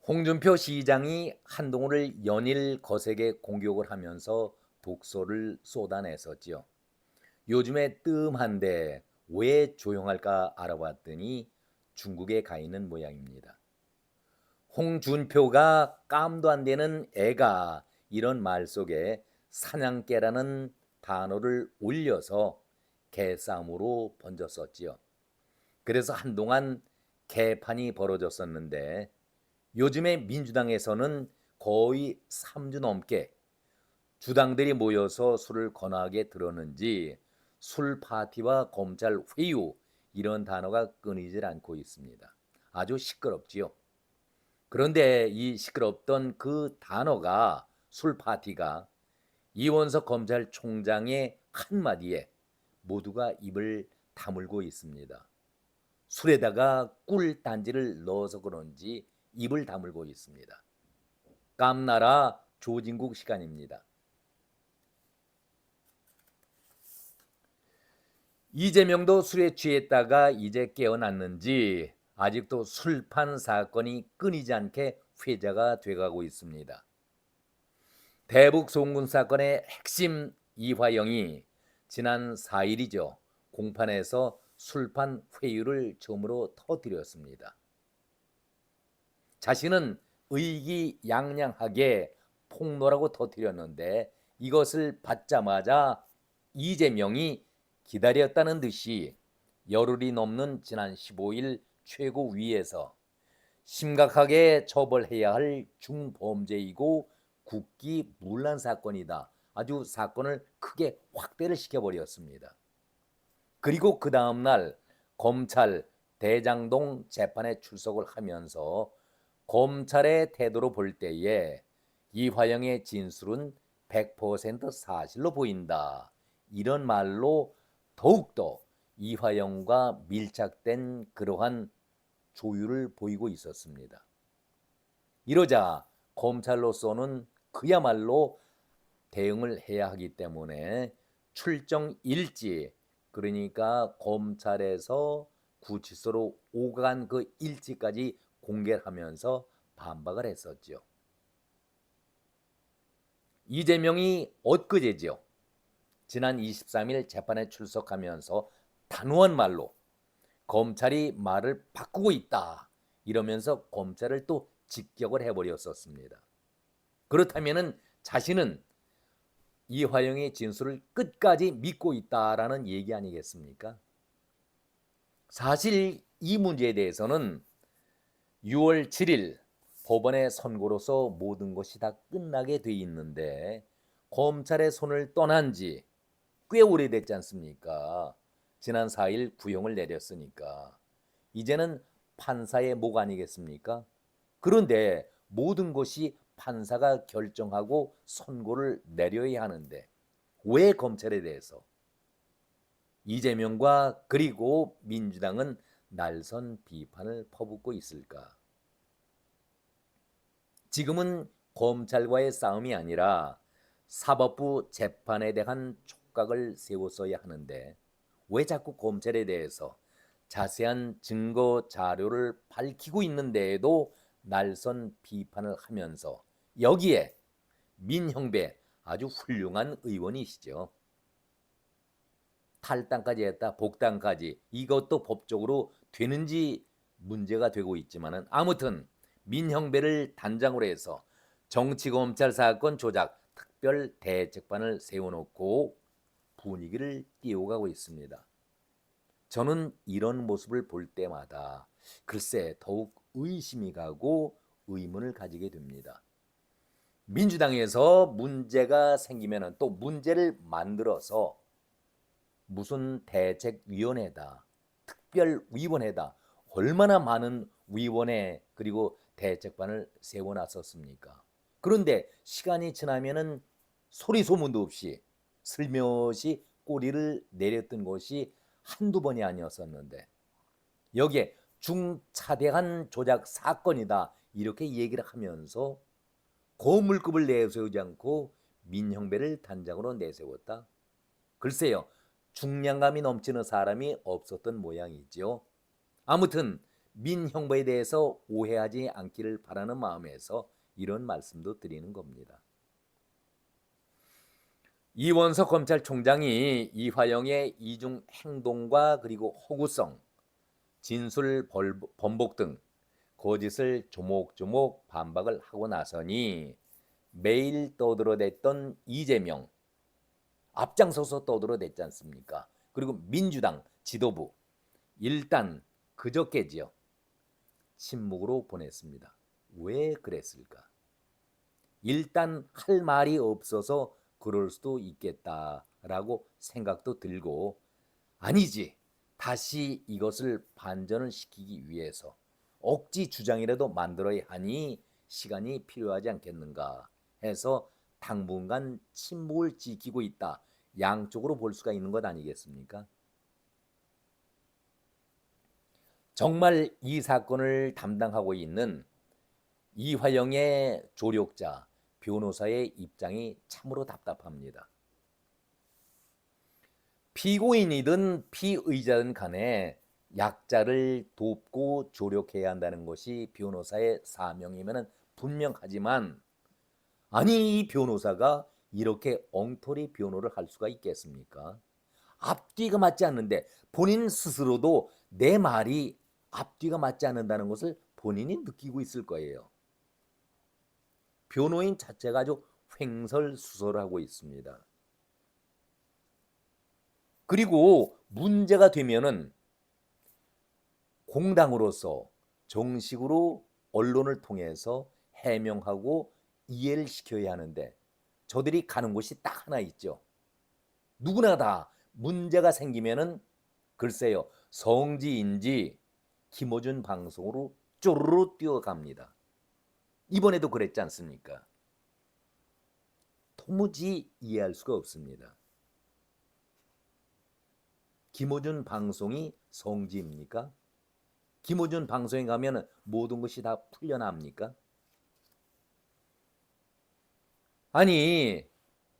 홍준표 시장이 한동훈을 연일 거세게 공격을 하면서 독소를 쏟아냈었지요. 요즘에 뜸한데 왜 조용할까 알아봤더니 중국에 가 있는 모양입니다. 홍준표가 깜도 안 되는 애가 이런 말 속에 사냥개라는 단어를 올려서 개싸움으로 번졌었지요. 그래서 한동안 개판이 벌어졌었는데 요즘에 민주당에서는 거의 3주 넘게 주당들이 모여서 술을 거나하게 들었는지 술 파티와 검찰 회유 이런 단어가 끊이질 않고 있습니다. 아주 시끄럽지요. 그런데 이 시끄럽던 그 단어가 술 파티가 이원석 검찰총장의 한마디에 모두가 입을 다물고 있습니다. 술에다가 꿀 단지를 넣어서 그런지 입을 다물고 있습니다. 깜나라 조진국 시간입니다. 이재명도 술에 취했다가 이제 깨어났는지 아직도 술판 사건이 끊이지 않게 회자가 돼가고 있습니다. 대북 송군 사건의 핵심 이화영이 지난 4일이죠. 공판에서 술판 회유를 처음으로 터뜨렸습니다. 자신은 의기양양하게 폭로라고 터뜨렸는데 이것을 받자마자 이재명이 기다렸다는 듯이 열흘이 넘는 지난 15일 최고위에서 심각하게 처벌해야 할 중범죄이고 국기 문란 사건이다. 아주 사건을 크게 확대를 시켜버렸습니다. 그리고 그 다음날 검찰 대장동 재판에 출석을 하면서 검찰의 태도로 볼 때에 이화영의 진술은 100% 사실로 보인다. 이런 말로 더욱더 이화영과 밀착된 그러한 조율을 보이고 있었습니다. 이러자 검찰로서는 그야말로 대응을 해야 하기 때문에 출정 일지, 그러니까 검찰에서 구치소로 오간 그 일지까지 공개하면서 반박을 했었죠. 이재명이 엊그제죠. 지난 23일 재판에 출석하면서 단호한 말로 검찰이 말을 바꾸고 있다 이러면서 검찰을 또 직격을 해버렸었습니다. 그렇다면 자신은 이화영의 진술을 끝까지 믿고 있다라는 얘기 아니겠습니까? 사실 이 문제에 대해서는 6월 7일 법원의 선고로서 모든 것이 다 끝나게 돼 있는데 검찰의 손을 떠난 지 꽤 오래됐지 않습니까? 지난 4일 구형을 내렸으니까 이제는 판사의 목 아니겠습니까? 그런데 모든 것이 판사가 결정하고 선고를 내려야 하는데 왜 검찰에 대해서 이재명과 그리고 민주당은 날선 비판을 퍼붓고 있을까? 지금은 검찰과의 싸움이 아니라 사법부 재판에 대한 촉각을 세웠어야 하는데 왜 자꾸 검찰에 대해서 자세한 증거 자료를 밝히고 있는데에도 날선 비판을 하면서 여기에 민형배 아주 훌륭한 의원이시죠. 탈당까지 했다. 복당까지. 이것도 법적으로 되는지 문제가 되고 있지만은 아무튼 민형배를 단장으로 해서 정치검찰 사건 조작 특별 대책반을 세워놓고 분위기를 띄워가고 있습니다. 저는 이런 모습을 볼 때마다 글쎄 더욱 의심이 가고 의문을 가지게 됩니다. 민주당에서 문제가 생기면 또 문제를 만들어서 무슨 대책위원회다, 특별위원회다, 얼마나 많은 위원회 그리고 대책반을 세워놨었습니까? 그런데 시간이 지나면은 소리 소문도 없이 슬며시 꼬리를 내렸던 것이 한두 번이 아니었었는데 여기에 중차대한 조작 사건이다 이렇게 얘기를 하면서 고물급을 내세우지 않고 민형배를 단장으로 내세웠다. 글쎄요. 중량감이 넘치는 사람이 없었던 모양이죠. 아무튼 민 형법에 대해서 오해하지 않기를 바라는 마음에서 이런 말씀도 드리는 겁니다. 이원석 검찰총장이 이화영의 이중 행동과 그리고 허구성, 진술 번복 등 거짓을 조목조목 반박을 하고 나서니 매일 떠들어댔던 이재명 앞장서서 떠들어댔지 않습니까? 그리고 민주당 지도부 일단 그저께지요. 침묵으로 보냈습니다. 왜 그랬을까? 일단 할 말이 없어서 그럴 수도 있겠다라고 생각도 들고 아니지. 다시 이것을 반전을 시키기 위해서 억지 주장이라도 만들어야 하니 시간이 필요하지 않겠는가 해서 당분간 침묵을 지키고 있다. 양쪽으로 볼 수가 있는 것 아니겠습니까? 정말 이 사건을 담당하고 있는 이화영의 조력자 변호사의 입장이 참으로 답답합니다. 피고인이든 피의자든 간에 약자를 돕고 조력해야 한다는 것이 변호사의 사명이면 분명하지만 아니 이 변호사가 이렇게 엉터리 변호를 할 수가 있겠습니까? 앞뒤가 맞지 않는데 본인 스스로도 내 말이 앞뒤가 맞지 않는다는 것을 본인이 느끼고 있을 거예요. 변호인 자체가 아주 횡설수설하고 있습니다. 그리고 문제가 되면은 공당으로서 정식으로 언론을 통해서 해명하고 이해를 시켜야 하는데 저들이 가는 곳이 딱 하나 있죠. 누구나 다 문제가 생기면은 글쎄요 성지인지 김어준 방송으로 쪼르르 뛰어갑니다. 이번에도 그랬지 않습니까? 도무지 이해할 수가 없습니다. 김어준 방송이 성지입니까? 김어준 방송에 가면 모든 것이 다 풀려납니까? 아니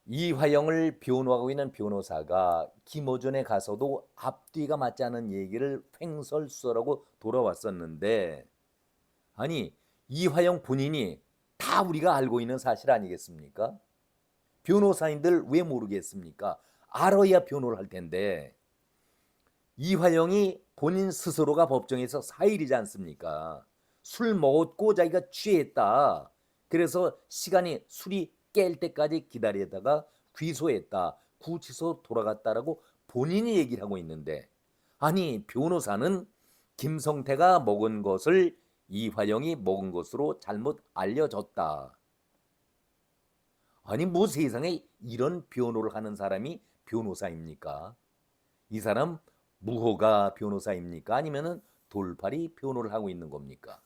이화영을 변호하고 있는 변호사가 김어준에 가서도 앞뒤가 맞지 않은 얘기를 횡설수설하고 돌아왔었는데 아니 이화영 본인이 다 우리가 알고 있는 사실 아니겠습니까? 변호사인들 왜 모르겠습니까? 알아야 변호를 할 텐데 이화영이 본인 스스로가 법정에서 사일이지 않습니까? 술 먹었고 자기가 취했다. 그래서 시간이 술이 깰 때까지 기다리다가 귀소했다. 구치소 돌아갔다라고 본인이 얘기를 하고 있는데 아니 변호사는 김성태가 먹은 것을 이화영이 먹은 것으로 잘못 알려졌다. 아니 뭐 세상에 이런 변호를 하는 사람이 변호사입니까? 이 사람 무허가 변호사입니까? 아니면은 돌팔이 변호를 하고 있는 겁니까?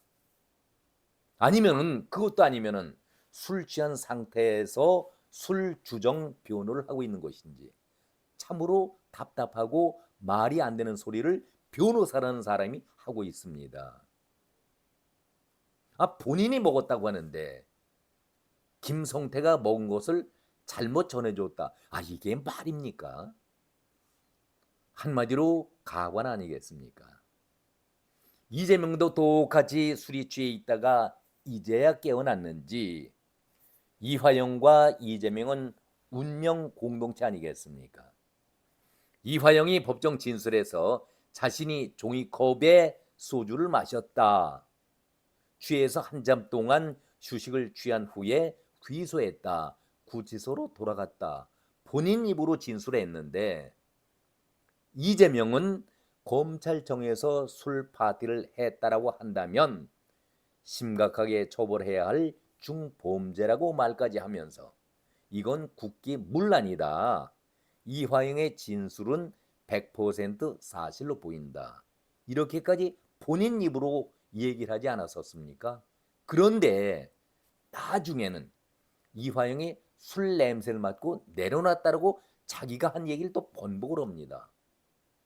아니면은 그것도 아니면은 술 취한 상태에서 술 주정 변호를 하고 있는 것인지 참으로 답답하고 말이 안 되는 소리를 변호사라는 사람이 하고 있습니다. 본인이 먹었다고 하는데 김성태가 먹은 것을 잘못 전해줬다. 이게 말입니까? 한마디로 가관 아니겠습니까? 이재명도 똑같이 술이 취해 있다가 이제야 깨어났는지 이화영과 이재명은 운명 공동체 아니겠습니까? 이화영이 법정 진술에서 자신이 종이컵에 소주를 마셨다. 취해서 한잠 동안 휴식을 취한 후에 귀소했다. 구치소로 돌아갔다. 본인 입으로 진술했는데 이재명은 검찰청에서 술 파티를 했다라고 한다면 심각하게 처벌해야 할 중범죄라고 말까지 하면서 이건 국기문란이다. 이화영의 진술은 100% 사실로 보인다. 이렇게까지 본인 입으로 얘기를 하지 않았었습니까? 그런데 나중에는 이화영이 술 냄새를 맡고 내려놨다고 자기가 한 얘기를 또 번복을 합니다.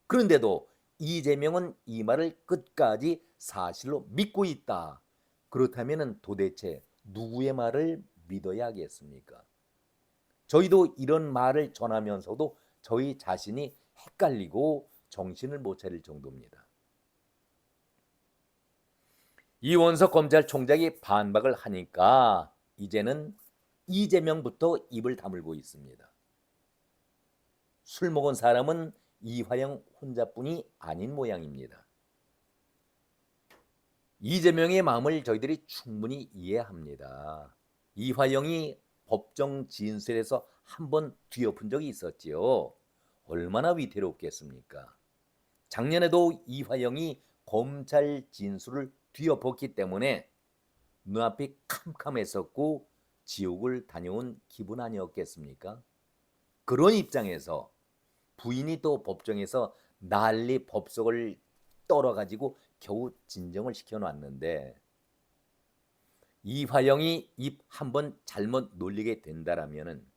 그런데도 이재명은 이 말을 끝까지 사실로 믿고 있다. 그렇다면 도대체 누구의 말을 믿어야 하겠습니까? 저희도 이런 말을 전하면서도 저희 자신이 헷갈리고 정신을 못 차릴 정도입니다. 이원석 검찰총장이 반박을 하니까 이제는 이재명부터 입을 다물고 있습니다. 술 먹은 사람은 이화영 혼자뿐이 아닌 모양입니다. 이재명의 마음을 저희들이 충분히 이해합니다. 이화영이 법정 진술에서 한번 뒤엎은 적이 있었지요. 얼마나 위태롭겠습니까? 작년에도 이화영이 검찰 진술을 뒤엎었기 때문에 눈앞이 캄캄했었고 지옥을 다녀온 기분 아니었겠습니까? 그런 입장에서 부인이 또 법정에서 난리 법석을 떨어가지고 겨우 진정을 시켜놨는데 이화영이 입 한번 잘못 놀리게 된다라면은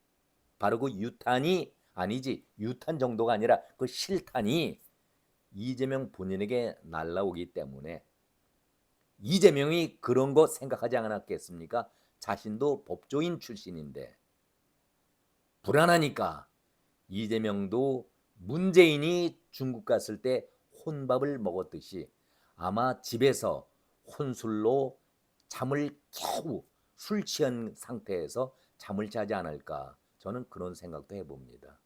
바로 그 유탄이 아니지 유탄 정도가 아니라 그 실탄이 이재명 본인에게 날라오기 때문에 이재명이 그런 거 생각하지 않았겠습니까? 자신도 법조인 출신인데 불안하니까 이재명도 문재인이 중국 갔을 때 혼밥을 먹었듯이 아마 집에서 혼술로 잠을 겨우 술 취한 상태에서 잠을 자지 않을까 저는 그런 생각도 해봅니다.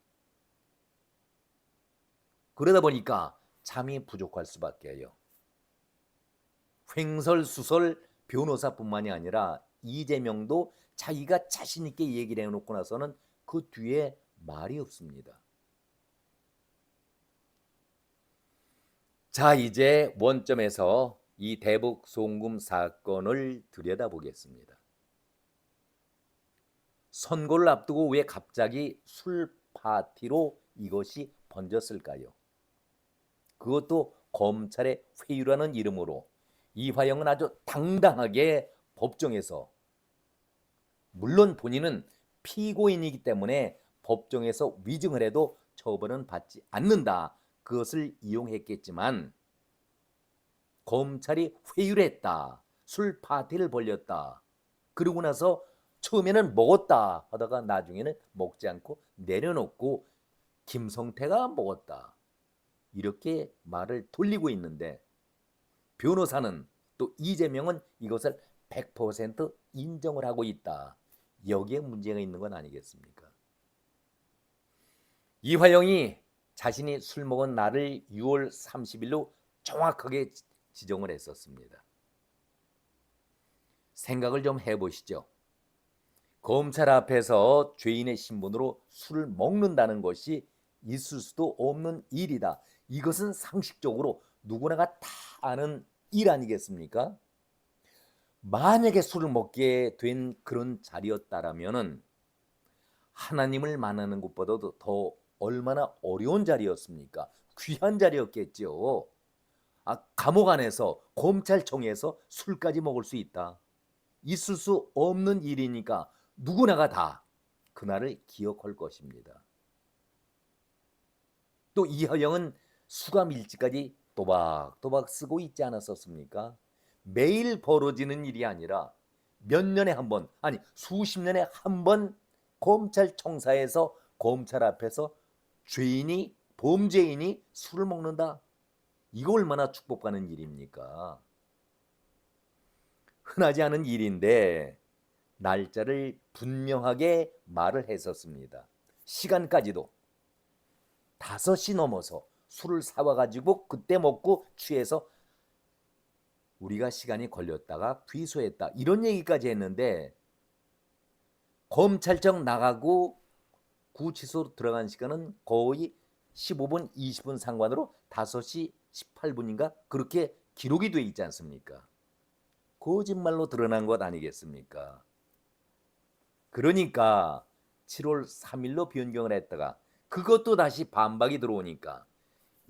그러다 보니까 잠이 부족할 수밖에요. 횡설수설 변호사뿐만이 아니라 이재명도 자기가 자신 있게 얘기를 해놓고 나서는 그 뒤에 말이 없습니다. 자, 이제 원점에서 이 대북 송금 사건을 들여다보겠습니다. 선거를 앞두고 왜 갑자기 술 파티로 이것이 번졌을까요? 그것도 검찰의 회유라는 이름으로 이화영은 아주 당당하게 법정에서 물론 본인은 피고인이기 때문에 법정에서 위증을 해도 처벌은 받지 않는다. 그것을 이용했겠지만 검찰이 회유를 했다. 술 파티를 벌였다. 그러고 나서 처음에는 먹었다 하다가 나중에는 먹지 않고 내려놓고 김성태가 먹었다. 이렇게 말을 돌리고 있는데 변호사는 또 이재명은 이것을 100% 인정을 하고 있다. 여기에 문제가 있는 건 아니겠습니까? 이화영이 자신이 술 먹은 날을 6월 30일로 정확하게 지정을 했었습니다. 생각을 좀 해보시죠. 검찰 앞에서 죄인의 신분으로 술을 먹는다는 것이 있을 수도 없는 일이다. 이것은 상식적으로 누구나가 다 아는 일 아니겠습니까? 만약에 술을 먹게 된 그런 자리였다라면은 하나님을 만나는 것보다도 더 얼마나 어려운 자리였습니까? 귀한 자리였겠죠. 감옥 안에서 검찰청에서 술까지 먹을 수 있다. 있을 수 없는 일이니까 누구나가 다 그날을 기억할 것입니다. 또 이화영은 수감 일지까지 또박또박 쓰고 있지 않았었습니까? 매일 벌어지는 일이 아니라 몇 년에 한 번, 아니 수십 년에 한 번 검찰청사에서 검찰 앞에서 죄인이 범죄인이 술을 먹는다. 이거 얼마나 축복받는 일입니까? 흔하지 않은 일인데 날짜를 분명하게 말을 했었습니다. 시간까지도 5시 넘어서 술을 사와가지고 그때 먹고 취해서 우리가 시간이 걸렸다가 귀소했다. 이런 얘기까지 했는데 검찰청 나가고 구치소 들어간 시간은 거의 15분, 20분 상관으로 5시 18분인가 그렇게 기록이 돼 있지 않습니까? 거짓말로 드러난 것 아니겠습니까? 그러니까 7월 3일로 변경을 했다가 그것도 다시 반박이 들어오니까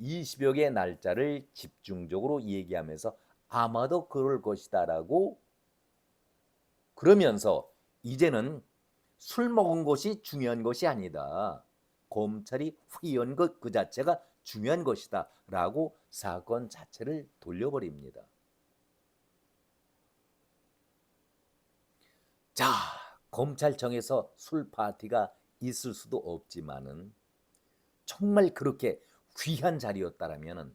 20여 개의 날짜를 집중적으로 얘기하면서 아마도 그럴 것이다라고 그러면서 이제는 술 먹은 것이 중요한 것이 아니다. 검찰이 회유한 것 그 자체가 중요한 것이다 라고 사건 자체를 돌려버립니다. 자, 검찰청에서 술 파티가 있을 수도 없지만은 정말 그렇게 귀한 자리였다라면은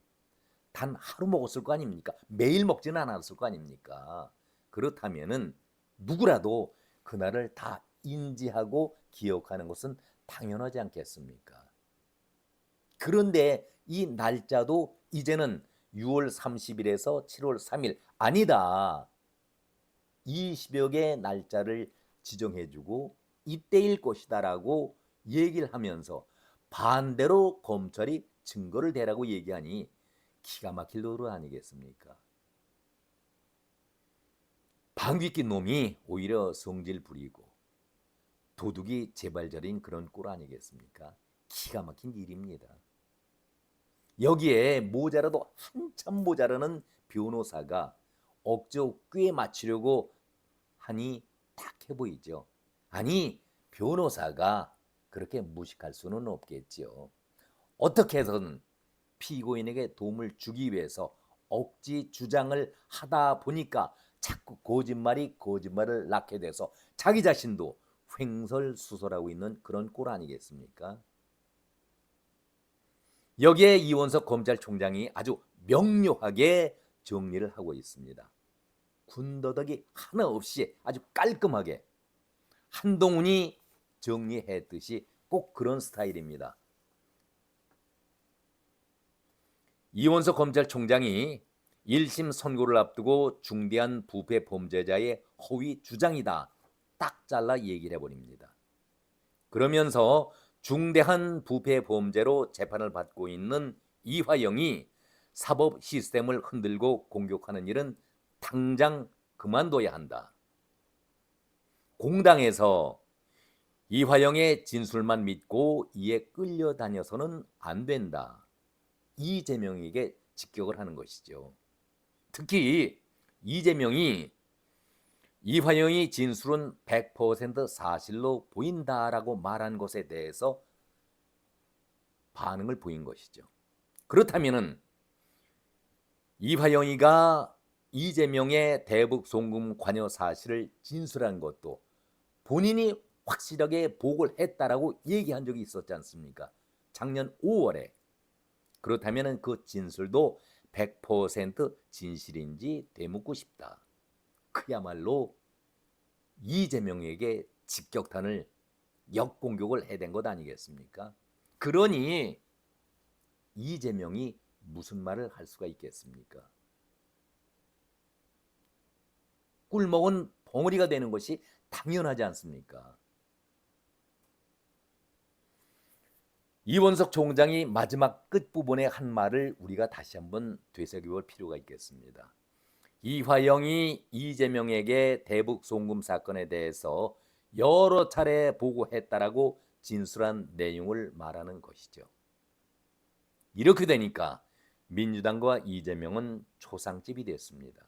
단 하루 먹었을 거 아닙니까? 매일 먹지는 않았을 거 아닙니까? 그렇다면은 누구라도 그날을 다 인지하고 기억하는 것은 당연하지 않겠습니까? 그런데 이 날짜도 이제는 6월 30일에서 7월 3일 아니다. 20여 개의 날짜를 지정해주고 이때일 것이다라고 얘기를 하면서 반대로 검찰이 증거를 대라고 얘기하니 기가 막힐 노릇 아니겠습니까? 방귀 낀 놈이 오히려 성질 부리고 도둑이 재발절인 그런 꼴 아니겠습니까? 기가 막힌 일입니다. 여기에 모자라도 한참 모자라는 변호사가 억지로 꽤 맞추려고 하니 탁해 보이죠. 아니, 변호사가 그렇게 무식할 수는 없겠죠. 어떻게 해서든 피고인에게 도움을 주기 위해서 억지 주장을 하다 보니까 자꾸 거짓말이 거짓말을 낳게 돼서 자기 자신도 횡설수설하고 있는 그런 꼴 아니겠습니까? 여기에 이원석 검찰총장이 아주 명료하게 정리를 하고 있습니다. 군더더기 하나 없이 아주 깔끔하게 한동훈이 정리했듯이 꼭 그런 스타일입니다. 이원석 검찰총장이 1심 선고를 앞두고 중대한 부패 범죄자의 허위 주장이다. 딱 잘라 얘기를 해버립니다. 그러면서 중대한 부패 범죄로 재판을 받고 있는 이화영이 사법 시스템을 흔들고 공격하는 일은 당장 그만둬야 한다. 공당에서 이화영의 진술만 믿고 이에 끌려다녀서는 안 된다. 이재명에게 직격을 하는 것이죠. 특히 이재명이 이화영이 진술은 100% 사실로 보인다라고 말한 것에 대해서 반응을 보인 것이죠. 그렇다면은 이화영이가 이재명의 대북 송금 관여 사실을 진술한 것도 본인이 확실하게 보고를 했다라고 얘기한 적이 있었지 않습니까? 작년 5월에. 그렇다면 그 진술도 100% 진실인지 되묻고 싶다. 그야말로 이재명에게 직격탄을 역공격을 해댄 것 아니겠습니까? 그러니 이재명이 무슨 말을 할 수가 있겠습니까? 꿀먹은 벙어리가 되는 것이 당연하지 않습니까? 이원석 총장이 마지막 끝부분에 한 말을 우리가 다시 한번 되새겨볼 필요가 있겠습니다. 이화영이 이재명에게 대북 송금 사건에 대해서 여러 차례 보고했다라고 진술한 내용을 말하는 것이죠. 이렇게 되니까 민주당과 이재명은 초상집이 됐습니다.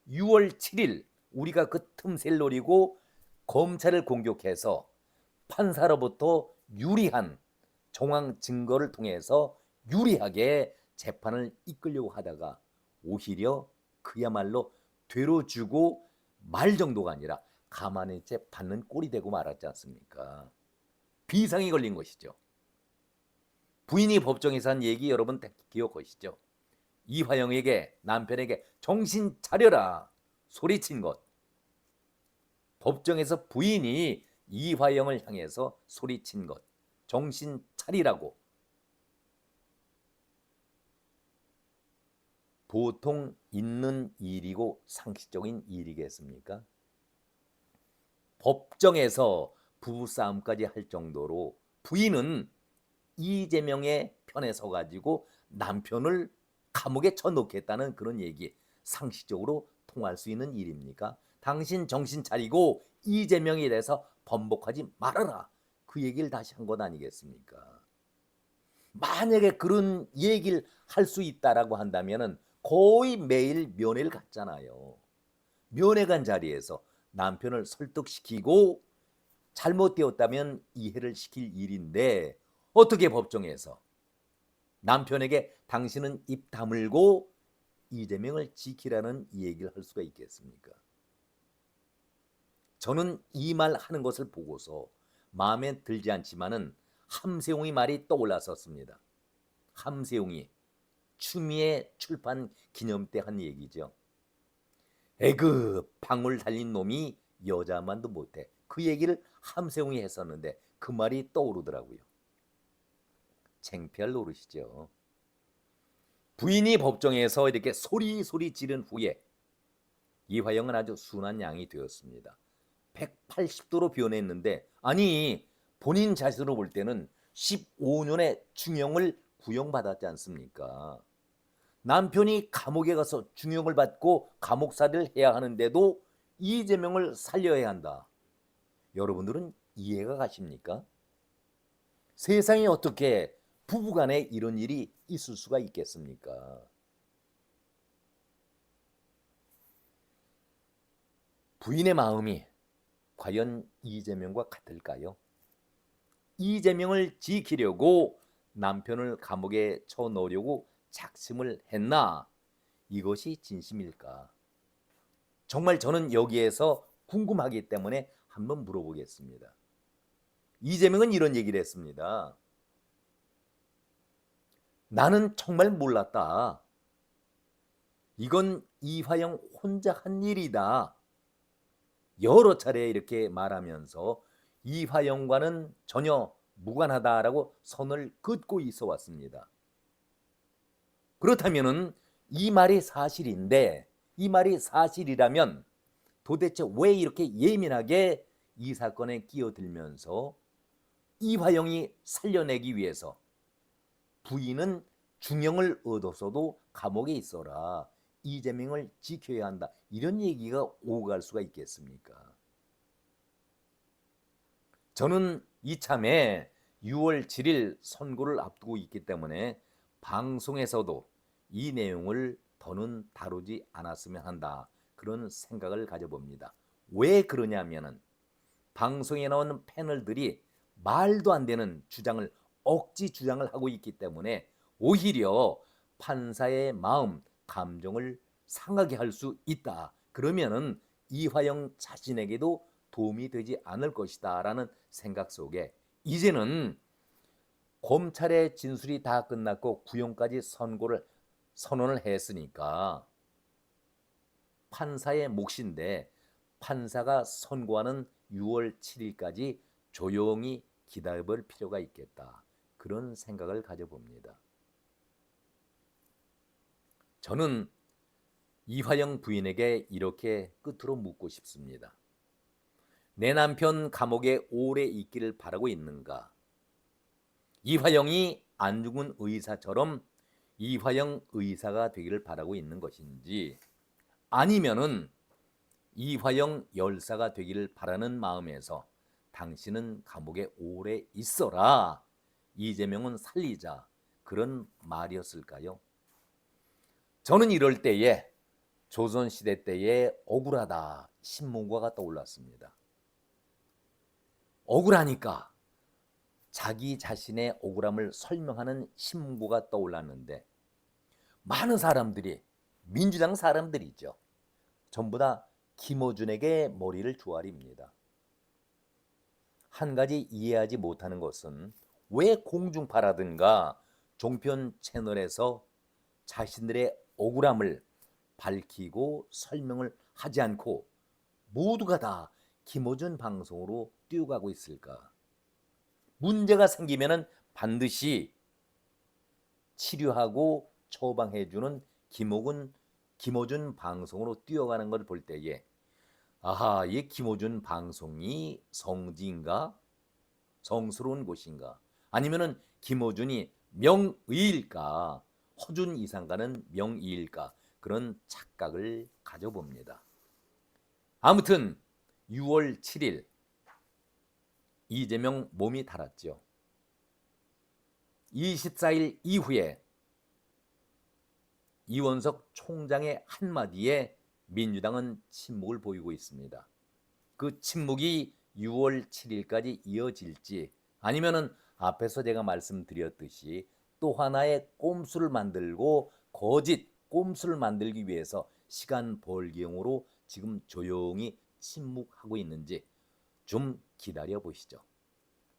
6월 7일 우리가 그 틈새를 노리고 검찰을 공격해서 판사로부터 유리한 정황 증거를 통해서 유리하게 재판을 이끌려고 하다가 오히려 그야말로 되로주고 말 정도가 아니라 가만히 있지 받는 꼴이 되고 말았지 않습니까? 비상이 걸린 것이죠. 부인이 법정에서 한 얘기 여러분 기억하시죠? 이화영에게 남편에게 정신 차려라 소리친 것. 법정에서 부인이 이화영을 향해서 소리친 것. 정신 차리라고. 보통 있는 일이고 상식적인 일이겠습니까? 법정에서 부부싸움까지 할 정도로 부인은 이재명의 편에 서가지고 남편을 감옥에 쳐넣겠다는 그런 얘기, 상식적으로 통할 수 있는 일입니까? 당신 정신 차리고 이재명에 대해서 번복하지 말아라. 그 얘기를 다시 한 것 아니겠습니까? 만약에 그런 얘기를 할 수 있다라고 한다면은 거의 매일 면회를 갔잖아요. 면회 간 자리에서 남편을 설득시키고 잘못되었다면 이해를 시킬 일인데 어떻게 법정에서 남편에게 당신은 입 다물고 이재명을 지키라는 얘기를 할 수가 있겠습니까? 저는 이 말 하는 것을 보고서 마음에 들지 않지만은 함세웅이 말이 떠올랐었습니다. 함세웅이 추미애 출판 기념 때 한 얘기죠. 에그 방울 달린 놈이 여자만도 못해. 그 얘기를 함세웅이 했었는데 그 말이 떠오르더라고요. 창피할 노릇이죠. 부인이 법정에서 이렇게 소리 지른 후에 이화영은 아주 순한 양이 되었습니다. 180도로 변했는데 아니 본인 자신으로 볼 때는 15년의 중형을 구형받았지 않습니까? 남편이 감옥에 가서 중형을 받고 감옥살이를 해야 하는데도 이재명을 살려야 한다. 여러분들은 이해가 가십니까? 세상에 어떻게 부부간에 이런 일이 있을 수가 있겠습니까? 부인의 마음이 과연 이재명과 같을까요? 이재명을 지키려고 남편을 감옥에 쳐넣으려고 작심을 했나? 이것이 진심일까? 정말 저는 여기에서 궁금하기 때문에 한번 물어보겠습니다. 이재명은 이런 얘기를 했습니다. 나는 정말 몰랐다. 이건 이화영 혼자 한 일이다. 여러 차례 이렇게 말하면서 이화영과는 전혀 무관하다라고 선을 긋고 있어 왔습니다. 그렇다면은 이 말이 사실인데 이 말이 사실이라면 도대체 왜 이렇게 예민하게 이 사건에 끼어들면서 이화영이 살려내기 위해서 부인은 중형을 얻었어도 감옥에 있어라. 이재명을 지켜야 한다. 이런 얘기가 오고 갈 수가 있겠습니까? 저는 이참에 6월 7일 선고를 앞두고 있기 때문에 방송에서도 이 내용을 더는 다루지 않았으면 한다. 그런 생각을 가져봅니다. 왜 그러냐면은 방송에 나오는 패널들이 말도 안 되는 주장을 억지 주장을 하고 있기 때문에 오히려 판사의 마음, 감정을 상하게 할 수 있다. 그러면은 이화영 자신에게도 도움이 되지 않을 것이다 라는 생각 속에 이제는 검찰의 진술이 다 끝났고 구형까지 선언을 했으니까 판사의 몫인데 판사가 선고하는 6월 7일까지 조용히 기다려볼 필요가 있겠다. 그런 생각을 가져봅니다. 저는 이화영 부인에게 이렇게 끝으로 묻고 싶습니다. 내 남편 감옥에 오래 있기를 바라고 있는가? 이화영이 안중근 의사처럼 이화영 의사가 되기를 바라고 있는 것인지 아니면은 이화영 열사가 되기를 바라는 마음에서 당신은 감옥에 오래 있어라. 이재명은 살리자. 그런 말이었을까요? 저는 이럴 때에 조선시대 때에 억울하다 신문고가 떠올랐습니다. 억울하니까 자기 자신의 억울함을 설명하는 신문고가 떠올랐는데 많은 사람들이 민주당 사람들이죠. 전부 다 김어준에게 머리를 조아립니다. 한 가지 이해하지 못하는 것은 왜 공중파라든가 종편 채널에서 자신들의 억울함을 밝히고 설명을 하지 않고 모두가 다 김어준 방송으로 뛰어가고 있을까? 문제가 생기면은 반드시 치료하고 처방해주는 김어준 방송으로 뛰어가는 걸 볼 때에 아하, 이 김어준 방송이 성지인가? 성스러운 곳인가? 아니면은 김어준이 명의일까? 허준 이상가는 명의일까? 그런 착각을 가져봅니다. 아무튼 6월 7일 이재명 몸이 달았죠. 24일 이후에 이원석 총장의 한마디에 민주당은 침묵을 보이고 있습니다. 그 침묵이 6월 7일까지 이어질지 아니면은 앞에서 제가 말씀드렸듯이 또 하나의 꼼수를 만들고 거짓 꼼수를 만들기 위해서 시간 벌기용으로 지금 조용히 침묵하고 있는지 좀 기다려 보시죠.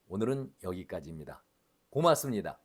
오늘은 여기까지입니다. 고맙습니다.